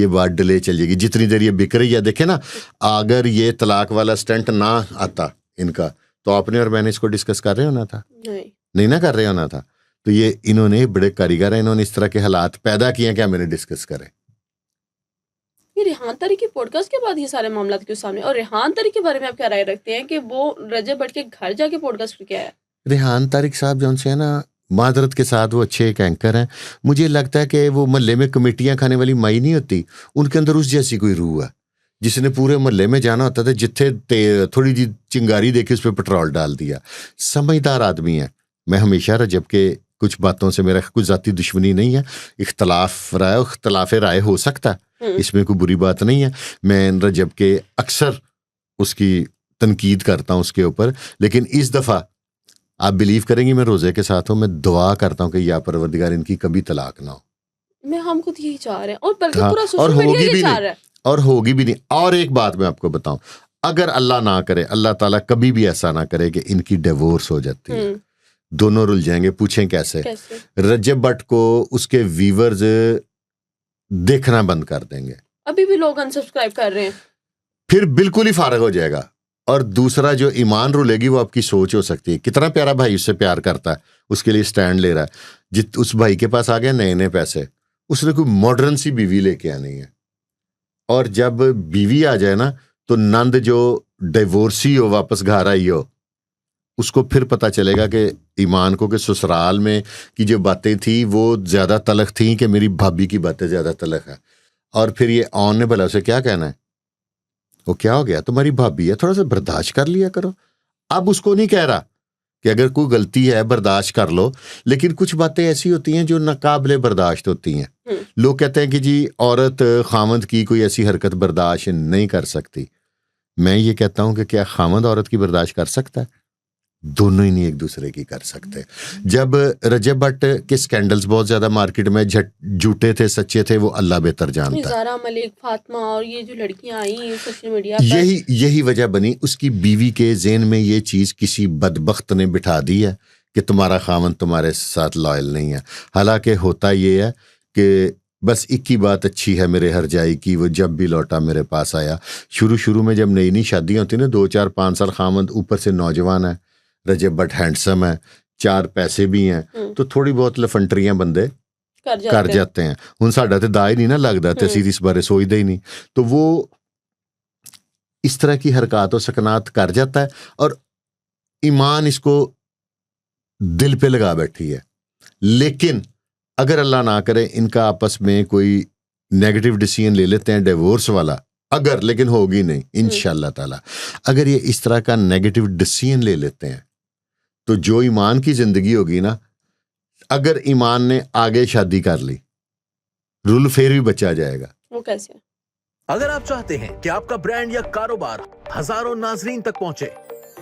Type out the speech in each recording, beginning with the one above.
یہ بات ڈیلے چل جائے گی. جتنی دیر یہ بک رہی ہے, دیکھیں نا, اگر یہ طلاق والا اسٹنٹ نہ آتا ان کا تو آپ نے اور میں نے اس کو ڈسکس کر رہے ہونا تھا, نہیں نہ کر رہے ہونا تھا. تو یہ انہوں نے بڑے کاریگر ہیں, انہوں نے اس طرح کے حالات پیدا کیے ہیں کہ ہم انہیں ڈسکس کریں. یہ ریحان طریق کے پوڈ کاسٹ کے بعد یہ سارے معاملات کیوں سامنے, اور ریحان طریق کے بارے میں آپ کیا رائے رکھتے ہیں کہ وہ رجب بٹ کے گھر جا کے پوڈ کاسٹ کیا ہے؟ ریحان طارق صاحب جو ان سے ہے نا, معذرت کے ساتھ وہ اچھے ایک اینکر ہیں. مجھے لگتا ہے کہ وہ محلے میں کمیٹیاں کھانے والی مائی نہیں ہوتی, ان کے اندر اس جیسی کوئی روح ہے جس نے پورے محلے میں جانا ہوتا تھا, جتھے تھوڑی جی چنگاری دیکھی اس پہ پٹرول ڈال دیا. سمجھدار آدمی ہے. میں ہمیشہ رجب کے کچھ باتوں سے میرا کوئی ذاتی دشمنی نہیں ہے, اختلاف رائے ہو سکتا ہے, اس میں کوئی بری بات نہیں ہے. میں رجب کے اکثر اس کی تنقید کرتا ہوں اس کے اوپر, لیکن اس دفعہ آپ بلیو کریں گی میں روزے کے ساتھ ہوں, میں دعا کرتا ہوں کہ یا پروردگار ان کی کبھی طلاق نہ ہو. میں ہم خود یہی چاہ رہے ہیں, اور بلکہ ہاں, پورا اور سوشل ہوگی میڈیا بھی یہ چاہ نہیں, رہا ہے. اور ہوگی بھی نہیں. اور ایک بات میں آپ کو بتاؤں, اگر اللہ نہ کرے, اللہ تعالیٰ کبھی بھی ایسا نہ کرے کہ ان کی ڈیورس ہو جاتی ہے, دونوں رل جائیں گے. پوچھیں کیسے؟ رجب بٹ کو اس کے ویورز دیکھنا بند کر دیں گے, ابھی بھی لوگ انسبسکرائب کر رہے ہیں, پھر بالکل ہی فارغ ہو جائے گا. اور دوسرا جو ایمان رولے گی وہ آپ کی سوچ ہو سکتی ہے. کتنا پیارا بھائی اس سے پیار کرتا ہے, اس کے لیے سٹینڈ لے رہا ہے. اس بھائی کے پاس آ گیا نئے پیسے, اس نے کوئی ماڈرن سی بیوی لے کے آنی ہے. اور جب بیوی آ جائے نا تو نند جو ڈیورسی ہو, واپس گھر آئی ہو, اس کو پھر پتہ چلے گا کہ ایمان کو کہ سسرال میں کی جو باتیں تھیں وہ زیادہ تلخ تھیں کہ میری بھابھی کی باتیں زیادہ تلخ ہیں. اور پھر یہ آن نے بھلا اسے کیا کہنا ہے, وہ کیا ہو گیا, تمہاری بھابھی ہے, تھوڑا سا برداشت کر لیا کرو. اب اس کو نہیں کہہ رہا کہ اگر کوئی غلطی ہے برداشت کر لو, لیکن کچھ باتیں ایسی ہوتی ہیں جو ناقابل برداشت ہوتی ہیں. لوگ کہتے ہیں کہ جی عورت خامند کی کوئی ایسی حرکت برداشت نہیں کر سکتی. میں یہ کہتا ہوں کہ کیا خامند عورت کی برداشت کر سکتا ہے؟ دونوں ہی نہیں ایک دوسرے کی کر سکتے. جب رجب بٹ کے سکینڈلز بہت زیادہ مارکیٹ میں جھوٹے تھے سچے تھے, وہ اللہ بہتر جانتا ہے. زارا ملک, فاطمہ, اور یہ جو لڑکیاں آئی سوشل میڈیا پر, یہی وجہ بنی. اس کی بیوی کے ذہن میں یہ چیز کسی بدبخت نے بٹھا دی ہے کہ تمہارا خاوند تمہارے ساتھ لائل نہیں ہے. حالانکہ ہوتا یہ ہے کہ بس ایک ہی بات اچھی ہے میرے ہر جائی کی, وہ جب بھی لوٹا میرے پاس آیا. شروع میں جب نئی شادیاں ہوتی نا, 2 4 5 سال, خاوند اوپر سے نوجوان ہے, رجب بٹ ہینڈسم ہے, 4 پیسے بھی ہیں, تو تھوڑی بہت لفنٹریاں بندے کر جاتے ہیں. ہن ساڈا تے دا ہی نہیں نا لگدا, تے اسی اس بارے سوچدے ہی نہیں. تو وہ اس طرح کی حرکات و سکنات کر جاتا ہے, اور ایمان اس کو دل پہ لگا بیٹھی ہے. لیکن اگر اللہ نہ کرے ان کا آپس میں کوئی نیگیٹو ڈیسیژن لے لیتے ہیں ڈیورس والا, اگر, لیکن ہوگی نہیں انشاءاللہ تعالی, اگر یہ اس طرح کا نیگیٹو ڈیسیژن لے لیتے ہیں تو جو ایمان کی زندگی ہوگی نا, اگر ایمان نے آگے شادی کر لی, رول پھر بھی بچا جائے گا. وہ کیسے؟ اگر آپ چاہتے ہیں کہ آپ کا برانڈ یا کاروبار ہزاروں ناظرین تک پہنچے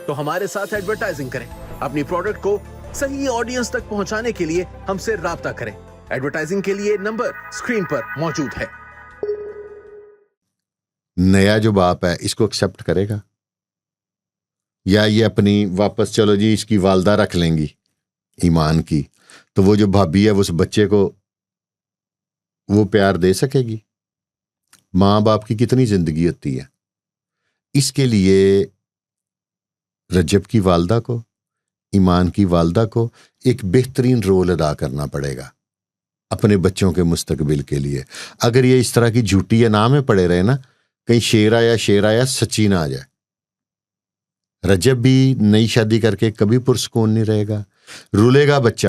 تو ہمارے ساتھ ایڈورٹائزنگ کریں. اپنی پروڈکٹ کو صحیح آڈینس تک پہنچانے کے لیے ہم سے رابطہ کریں. ایڈورٹائزنگ کے لیے نمبر اسکرین پر موجود ہے. نیا جو باپ ہے اس کو ایکسیپٹ کرے گا, یا یہ اپنی واپس چلو جی اس کی والدہ رکھ لیں گی ایمان کی, تو وہ جو بھابھی ہے وہ اس بچے کو وہ پیار دے سکے گی؟ ماں باپ کی کتنی زندگی ہوتی ہے. اس کے لیے رجب کی والدہ کو, ایمان کی والدہ کو ایک بہترین رول ادا کرنا پڑے گا اپنے بچوں کے مستقبل کے لیے. اگر یہ اس طرح کی جھوٹی یا نام میں پڑے رہے نا, کہیں شیر آیا سچی نہ آ جائے. رجب بھی نئی شادی کر کے کبھی پرسکون نہیں رہے گا, رولے گا بچہ,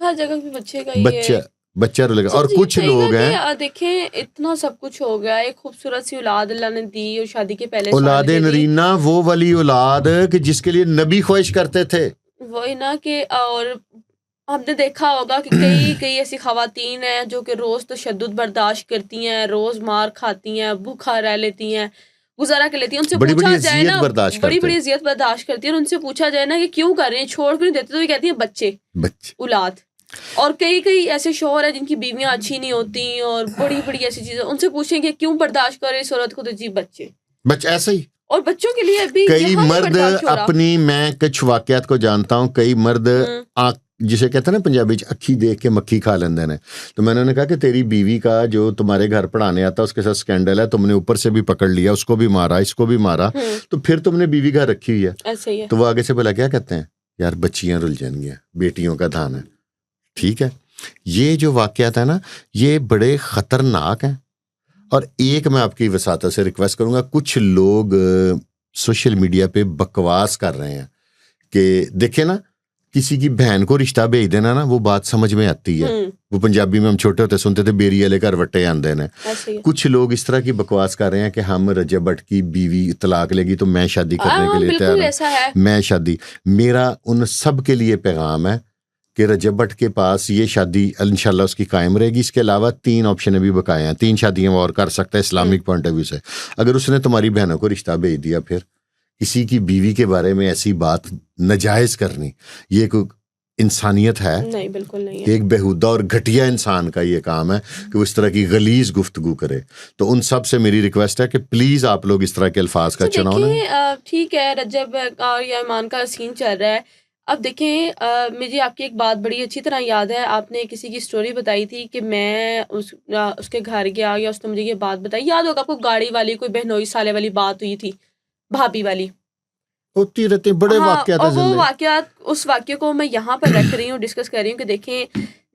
ہر جگہ بھی بچے کا بچہ رولے گا. اور کچھ لوگ ہیں, دیکھیں اتنا سب کچھ ہو گیا, ایک خوبصورت سی اولاد اللہ نے دی, اور شادی کے پہلے اولاد نرینہ, وہ والی اولاد کہ جس کے لیے نبی خواہش کرتے تھے. وہی نا کہ, اور ہم نے دیکھا ہوگا کہ کئی ایسی خواتین ہیں جو کہ روز تشدد برداشت کرتی ہیں, روز مار کھاتی ہیں, بھوکا رہ لیتی ہیں, گزارا کر لیتی ہیں. ان سے پوچھا جائے نا, بڑی اذیت برداشت کرتی ہیں, اور ان سے پوچھا جائے نا کہ کیوں کر رہے ہیں, چھوڑ کیوں نہیں دیتے, تو یہ کہتی ہیں بچے اولاد. اور کئی ایسے شوہر ہیں جن کی بیویاں اچھی نہیں ہوتی, اور بڑی ایسی چیزیں, ان سے پوچھیں کہ کیوں برداشت کر رہے اس عورت کو, تو جی بچے ایسا ہی. اور بچوں کے لیے بھی کئی مرد اپنی, میں کچھ واقعات کو جانتا ہوں, کئی مرد جسے کہتے ہیں نا پنجابی اکھی دیکھ کے مکھی کھا لیندے نے. تو میں نے انہیں کہا کہ تیری بیوی کا جو تمہارے گھر پڑھانے آتا اس کے ساتھ سکینڈل ہے, تم نے اوپر سے بھی پکڑ لیا, اس کو بھی مارا, اس کو بھی مارا, تو پھر تم نے بیوی گھر رکھی ہوئی ہے. ایسے ہی ہے. تو وہ آگے سے بولا کیا کہتے ہیں, یار بچیاں رل جائیں گی, بیٹیوں کا دھان ہے. ٹھیک ہے, یہ جو واقعات ہیں نا یہ بڑے خطرناک ہیں. اور ایک میں آپ کی وساطت سے ریکویسٹ کروں گا, کچھ لوگ سوشل میڈیا پہ بکواس کر رہے ہیں کہ دیکھیں نا کسی کی بہن کو رشتہ بھیج دینا نا, وہ بات سمجھ میں آتی ہے. وہ پنجابی میں ہم چھوٹے ہوتے سنتے تھے, بیری والے گھر وٹے آندے نے. کچھ لوگ اس طرح کی بکواس کر رہے ہیں کہ ہم رجب بٹ کی بیوی طلاق لے گی تو میں شادی کرنے کے لیے تیار ہوں, میں شادی. میرا ان سب کے لیے پیغام ہے کہ رجب بٹ کے پاس یہ شادی انشاءاللہ اس کی قائم رہے گی. اس کے علاوہ 3 آپشن بھی بقایا ہیں, 3 شادیاں وہ اور کر سکتا ہے اسلامک پوائنٹ آف ویو سے. اگر اس نے تمہاری بہنوں کو رشتہ بھیج دیا, پھر کسی کی بیوی کے بارے میں ایسی بات ناجائز کرنی, یہ کوئی انسانیت ہے؟ نہیں, بالکل نہیں ہے. ایک بےہودہ اور گھٹیا انسان کا یہ کام ہے کہ وہ اس طرح کی غلیظ گفتگو کرے. تو ان سب سے میری ریکویسٹ ہے کہ پلیز آپ لوگ اس طرح کے الفاظ کا چناؤ نہ. ٹھیک ہے, رجب یا ایمان کا سین چل رہا ہے. اب دیکھیں, مجھے آپ کی ایک بات بڑی اچھی طرح یاد ہے, آپ نے کسی کی سٹوری بتائی تھی کہ میں اس کے گھر گیا یا اس نے مجھے یہ بات بتائی, یاد ہوگا آپ کو, گاڑی والی کوئی بہنوئی سالے والی بات ہوئی تھی, بھابھی والی ہوتی رہتے بڑے واقعات. اور وہ واقعات, اس واقعے کو میں یہاں پر رکھ رہی ہوں, ڈسکس کر رہی ہوں کہ دیکھیں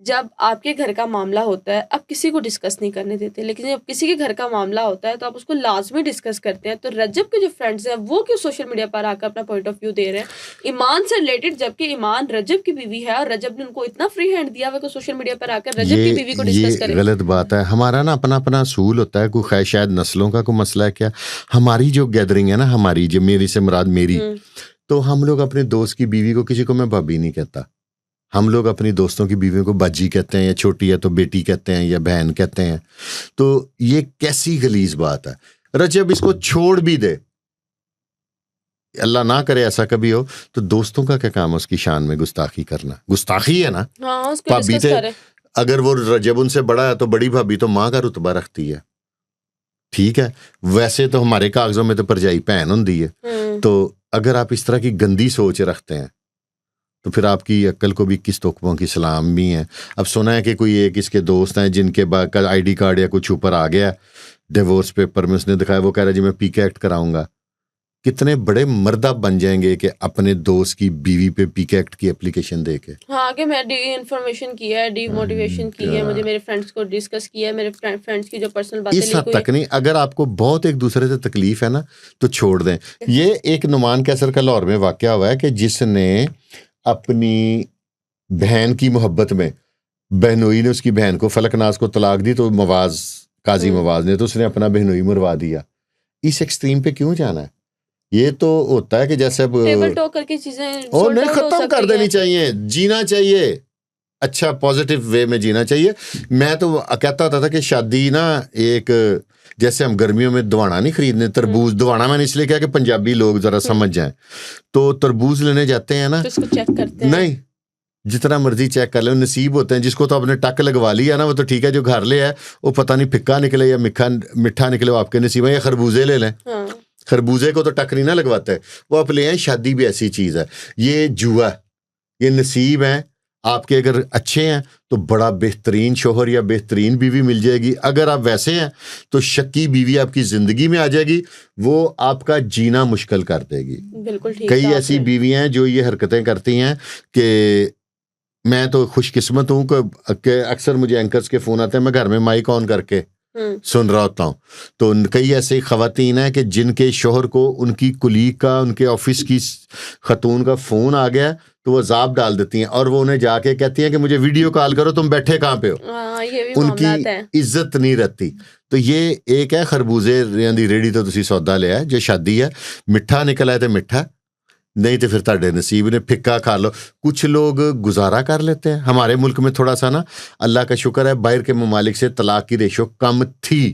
جب آپ کے گھر کا معاملہ ہوتا ہے آپ کسی کو ڈسکس نہیں کرنے دیتے, لیکن جب کسی کے گھر کا معاملہ ہوتا ہے تو آپ اس کو لازمی ڈسکس کرتے ہیں. تو رجب کے جو فرینڈز ہیں وہ کیوں سوشل میڈیا پر آ کر اپنا پوائنٹ آف ویو دے رہے ہیں ایمان سے ریلیٹڈ, جبکہ ایمان رجب کی بیوی ہے اور رجب نے ان کو اتنا فری ہینڈ دیا ہوا کہ سوشل میڈیا پر آ کر رجب کی بیوی کو ڈسکس کریں. یہ غلط بات ہے. ہمارا نا اپنا اپنا اصول ہوتا ہے, کوئی شاید نسلوں کا کوئی مسئلہ ہے کیا. ہماری جو گیدرنگ ہے نا, ہماری جو, میری سے مراد میری, تو ہم لوگ اپنے دوست کی بیوی کو کسی کو میں بھابی نہیں کہتا. ہم لوگ اپنی دوستوں کی بیویوں کو باجی کہتے ہیں, یا چھوٹی ہے تو بیٹی کہتے ہیں, یا بہن کہتے ہیں. تو یہ کیسی غلیظ بات ہے. رجب اس کو چھوڑ بھی دے, اللہ نہ کرے ایسا کبھی ہو, تو دوستوں کا کیا کام ہے اس کی شان میں گستاخی کرنا؟ گستاخی ہے نا. بھابی تھے, اگر وہ رجب ان سے بڑا ہے تو بڑی بھابی تو ماں کا رتبہ رکھتی ہے. ٹھیک ہے, ویسے تو ہمارے کاغذوں میں تو پرجائی بہن ہوندی ہے. تو اگر آپ اس طرح کی گندی سوچ رکھتے ہیں تو پھر آپ کی عقل کو بھی کس توقعوں کی سلام بھی ہیں. اب سنا ہے کہ کوئی ایک اس کے دوست ہیں جن کے بعد آئی ڈی کارڈ یا کچھ اوپر آ گیا ڈیورس پیپر میں, اس نے دکھایا, وہ کہہ رہا ہے جی میں پی کے ایکٹ کراؤں گا. کتنے بڑے مردہ بن جائیں گے کہ اپنے دوست کی بیوی پہ پی کے ایکٹ کی اپلیکیشن دے کے. ہاں, کہ میں ڈی انفارمیشن کی ہے, ڈی موٹیویشن کی ہے, مجھے میرے فرینڈس کو ڈسکس کیا ہے, میرے فرینڈس کی جو پرسنل باتیں اس حد تک نہیں. اگر آپ کو بہت ایک دوسرے سے تکلیف ہے نا تو چھوڑ دیں. یہ ایک نعمان کیسر کا لاہور میں واقعہ ہوا ہے کہ جس نے اپنی بہن کی محبت میں, بہنوئی نے اس کی بہن کو فلک ناز کو طلاق دی, تو مواز قاضی مواز نے, تو اس نے اپنا بہنوئی مروا دیا. اس ایکسٹریم پہ کیوں جانا ہے؟ یہ تو ہوتا ہے کہ جیسے اب ٹیبل ٹاک کر کے چیزیں اور نہیں ختم کر دینی چاہیے. جینا چاہیے اچھا پازیٹیو وے میں جینا چاہیے. میں تو کہتا ہوتا تھا کہ شادی نا ایک, جیسے ہم گرمیوں میں دوانا نہیں خریدنے, تربوز دوانا میں نے اس لیے کہا کہ پنجابی لوگ ذرا سمجھ جائیں, تو تربوز لینے جاتے ہیں نا, اس کو چیک کرتے ہیں, نہیں جتنا مرضی چیک کر لیں, نصیب ہوتے ہیں. جس کو تو آپ نے ٹک لگوا لیا نا وہ تو ٹھیک ہے, جو گھر لے ہے وہ پتہ نہیں پھکا نکلے یا میٹھا نکلے, وہ آپ کے نصیب ہے. یا خربوزے لے لیں, خربوزے کو تو ٹک نہیں نہ لگواتا ہے, وہ آپ لے آئیں. شادی بھی ایسی چیز ہے, یہ جوا, یہ نصیب ہے آپ کے. اگر اچھے ہیں تو بڑا بہترین شوہر یا بہترین بیوی مل جائے گی. اگر آپ ویسے ہیں تو شکی بیوی آپ کی زندگی میں آ جائے گی, وہ آپ کا جینا مشکل کر دے گی. بالکل ٹھیک. کئی ایسی بیویاں ہیں جو یہ حرکتیں کرتی ہیں کہ میں تو خوش قسمت ہوں کہ اکثر مجھے اینکرز کے فون آتے ہیں, میں گھر میں مائک آن کر کے سن رہا ہوتا ہوں. تو کئی ایسی خواتین ہیں کہ جن کے شوہر کو ان کی کلیگ کا, ان کے آفس کی خاتون کا فون آ گیا تو وہ عذاب ڈال دیتی ہیں, اور وہ انہیں جا کے کہتی ہیں کہ مجھے ویڈیو کال کرو, تم بیٹھے کہاں پہ ہو. ان کی عزت نہیں رہتی. تو یہ ایک ہے خربوزے دی ریڑھی تو تسی سودا لیا, جو شادی ہے میٹھا نکلا ہے تو میٹھا, نہیں تو پھر تہاڈے نصیب نے پھکا کھا لو. کچھ لوگ گزارا کر لیتے ہیں. ہمارے ملک میں تھوڑا سا نا اللہ کا شکر ہے باہر کے ممالک سے طلاق کی ریشو کم تھی,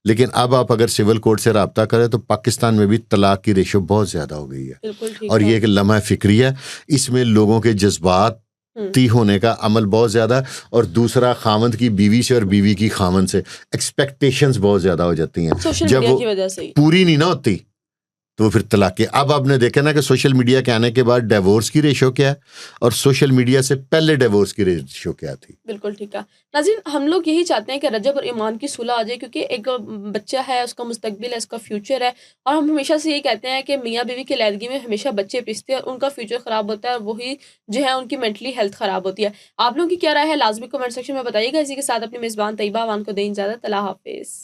لیکن اب آپ اگر سول کوڈ سے رابطہ کریں تو پاکستان میں بھی طلاق کی ریشو بہت زیادہ ہو گئی ہے. اور یہ ایک لمحہ فکری ہے, اس میں لوگوں کے جذبات تی ہونے کا عمل بہت زیادہ, اور دوسرا خاوند کی بیوی سے اور بیوی کی خاوند سے ایکسپیکٹیشنز بہت زیادہ ہو جاتی ہیں. جب وہ پوری نہیں نہ ہوتی تو وہ پھر طلاق. اب آپ نے دیکھا نا کہ سوشل میڈیا کے آنے کے بعد ڈیورس کی ریشو کیا ہے اور سوشل میڈیا سے پہلے ڈیورس کی ریشو کیا تھی. بالکل ٹھیک ہے. ناظرین ہم لوگ یہی چاہتے ہیں کہ رجب اور ایمان کی صلح آ جائے، کیونکہ ایک بچہ ہے، اس کا مستقبل ہے، اس کا فیوچر ہے، اور ہم ہمیشہ سے یہی کہتے ہیں کہ میاں بیوی کی علیحدگی میں ہمیشہ بچے پستے ہیں اور ان کا فیوچر خراب ہوتا ہے، اور وہی جو ہے ان کی مینٹلی ہیلتھ خراب ہوتی ہے. آپ لوگوں کی کیا رائے ہے لازمی کمنٹ سیکشن میں بتائیے گا. اسی کے ساتھ اپنی میزبان طیبہ اوان کو دیں اجازت. اللہ حافظ.